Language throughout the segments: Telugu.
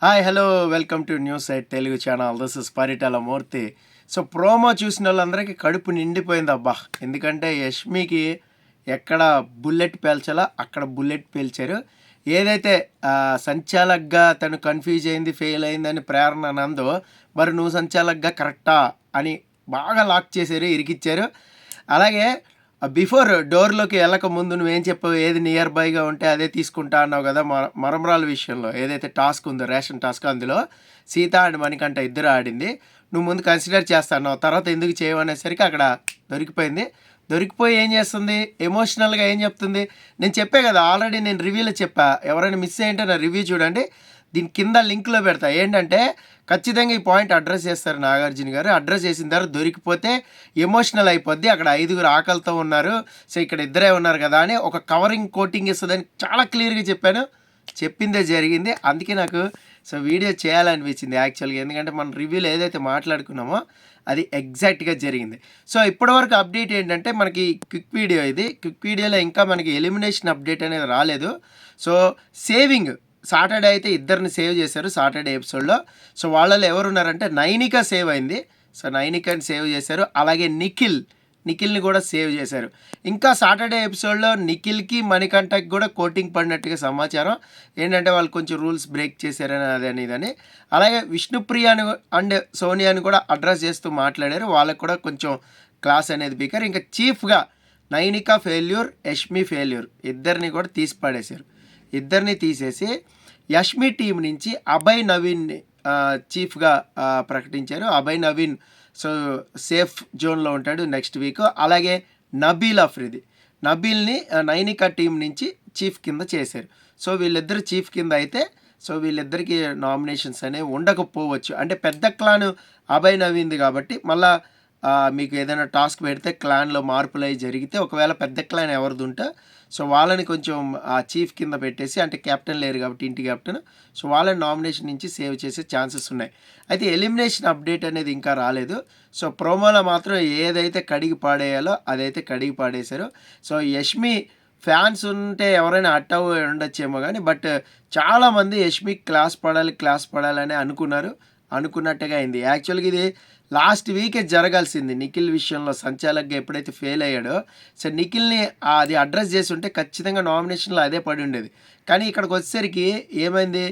Hi hello welcome to news site Telugu channel. This is Paritala Murthy. So promo చూసిన వాళ్ళందరికీ కడుపు నిండిపోయింది అబ్బా. ఎందుకంటే యష్మికి ఎక్కడ బుల్లెట్ పేల్చాలో అక్కడ బుల్లెట్ పేల్చారు. ఏదైతే సంచాలక్గా తను కన్ఫ్యూజ్ అయింది, ఫెయిల్ అయిందని ప్రేరణ నందో, మరి నువ్వు సంచాలక్గా కరెక్టా అని బాగా లాక్ చేశారు, ఇరికిచ్చారు. అలాగే బిఫోర్ డోర్లోకి వెళ్ళక ముందు నువ్వేం చెప్పావు, ఏది నియర్ బైగా ఉంటే అదే తీసుకుంటా అన్నావు కదా. మరమరాల విషయంలో ఏదైతే టాస్క్ ఉందో, రేషన్ టాస్క్, అందులో సీత అండ్ మణికంఠ ఇద్దరు ఆడింది. నువ్వు ముందు కన్సిడర్ చేస్తాను, తర్వాత ఎందుకు చేయమనేసరికి అక్కడ దొరికిపోయింది. దొరికిపోయి ఏం చేస్తుంది, ఎమోషనల్గా ఏం చెప్తుంది. నేను చెప్పే కదా ఆల్రెడీ, నేను రివ్యూలో చెప్పా. ఎవరైనా మిస్ అయ్యింటే నా రివ్యూ చూడండి, దీని కింద లింక్లో పెడతా. ఏంటంటే ఖచ్చితంగా ఈ పాయింట్ అడ్రస్ చేస్తారు నాగార్జున గారు. అడ్రస్ చేసిన తర్వాత దొరికిపోతే ఎమోషనల్ అయిపోద్ది. అక్కడ 5 ఆకలితో ఉన్నారు, సో ఇక్కడ ఇద్దరే ఉన్నారు కదా అని ఒక కవరింగ్ కోటింగ్ ఇస్తుందని చాలా క్లియర్గా చెప్పాను. చెప్పిందే జరిగింది. అందుకే నాకు సో వీడియో చేయాలనిపించింది యాక్చువల్గా. ఎందుకంటే మన రివ్యూలో ఏదైతే మాట్లాడుకున్నామో అది ఎగ్జాక్ట్గా జరిగింది. సో ఇప్పటివరకు అప్డేట్ ఏంటంటే మనకి క్విక్ వీడియో, ఇది క్విక్ వీడియోలో ఇంకా మనకి ఎలిమినేషన్ అప్డేట్ అనేది రాలేదు. సో సేవింగ్ సాటర్డే అయితే ఇద్దరిని సేవ్ చేశారు సాటర్డే ఎపిసోడ్లో. సో వాళ్ళలో ఎవరున్నారంటే నైనిక సేవ్ అయింది. సో నైనికని సేవ్ చేశారు. అలాగే నిఖిల్ని కూడా సేవ్ చేశారు. ఇంకా సాటర్డే ఎపిసోడ్లో నిఖిల్కి మణికంఠకి కూడా కోటింగ్ పడినట్టుగా సమాచారం. ఏంటంటే వాళ్ళు కొంచెం రూల్స్ బ్రేక్ చేశారని అదని ఇదని. అలాగే విష్ణుప్రియని అండ్ సోనియాని కూడా అడ్రస్ చేస్తూ మాట్లాడారు. వాళ్ళకు కూడా కొంచెం క్లాస్ అనేది బీకర్. ఇంకా చీఫ్గా నైనిక ఫెయిల్యూర్, యష్మి ఫెయిల్యూర్, ఇద్దరిని కూడా తీసి పడేశారు. ఇద్దరిని తీసేసి యష్మి టీం నుంచి అభయ్ నవీన్ని చీఫ్గా ప్రకటించారు. అభయ్ నవీన్ సో సేఫ్ జోన్లో ఉంటాడు నెక్స్ట్ వీక్. అలాగే నబీల్ని నైనిక టీం నుంచి చీఫ్ కింద చేశారు. సో వీళ్ళిద్దరు చీఫ్ కింద అయితే సో వీళ్ళిద్దరికి నామినేషన్స్ అనేవి ఉండకపోవచ్చు. అంటే పెద్ద క్లాన్ అభయ్ నవీన్ది కాబట్టి మళ్ళీ మీకు ఏదైనా టాస్క్ పెడితే క్లాన్లో మార్పులు అవి జరిగితే ఒకవేళ పెద్ద క్లాన్ ఎవరిది ఉంటే సో వాళ్ళని కొంచెం ఆ చీఫ్ కింద పెట్టేసి, అంటే కెప్టెన్ లేరు కాబట్టి ఇంటి కెప్టెన్, సో వాళ్ళని నామినేషన్ నుంచి సేవ్ చేసే ఛాన్సెస్ ఉన్నాయి. అయితే ఎలిమినేషన్ అప్డేట్ అనేది ఇంకా రాలేదు. సో ప్రోమోలో మాత్రం ఏదైతే కడిగి పాడేయాలో అదైతే కడిగి పాడేశారు. సో యష్మి ఫ్యాన్స్ ఉంటే ఎవరైనా అట్టవు ఉండొచ్చేమో కానీ, బట్ చాలామంది యష్మి క్లాస్ పడాలని అనుకున్నట్టుగా అయింది. యాక్చువల్గా ఇది లాస్ట్ వీకే జరగాల్సింది. నిఖిల్ విషయంలో సంచాలక్గా ఎప్పుడైతే ఫెయిల్ అయ్యాడో, సో నిఖిల్ని అది అడ్రస్ చేసి ఉంటే ఖచ్చితంగా నామినేషన్లో అదే పడి ఉండేది. కానీ ఇక్కడికి వచ్చేసరికి ఏమైంది,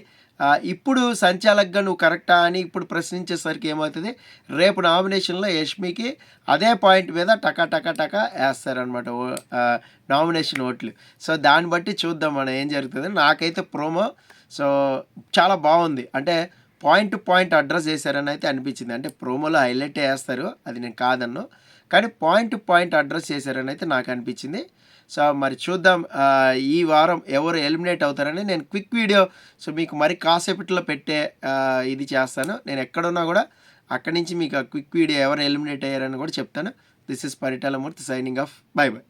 ఇప్పుడు సంచాలక్గా నువ్వు కరెక్టా అని ఇప్పుడు ప్రశ్నించేసరికి ఏమవుతుంది, రేపు నామినేషన్లో యష్మికి అదే పాయింట్ మీద టకా వేస్తారనమాట నామినేషన్ ఓట్లు. సో దాన్ని బట్టి చూద్దాం మనం ఏం జరుగుతుంది. నాకైతే ప్రోమో సో చాలా బాగుంది. అంటే పాయింట్ టు పాయింట్ అడ్రస్ చేశారని అయితే అనిపించింది. అంటే ప్రోమోలో హైలైట్ వేస్తారు, అది నేను కాదన్ను, కానీ పాయింట్ టు పాయింట్ అడ్రస్ చేశారని అయితే నాకు అనిపించింది. సో మరి చూద్దాం ఈ వారం ఎవరు ఎలిమినేట్ అవుతారని. నేను క్విక్ వీడియో సో మీకు మరి కాసేపట్లో పెట్టే ఇది చేస్తాను. నేను ఎక్కడున్నా కూడా అక్కడి నుంచి మీకు ఆ క్విక్ వీడియో ఎవరు ఎలిమినేట్ అయ్యారని కూడా చెప్తాను. This is Paritala Murthy signing off. By by.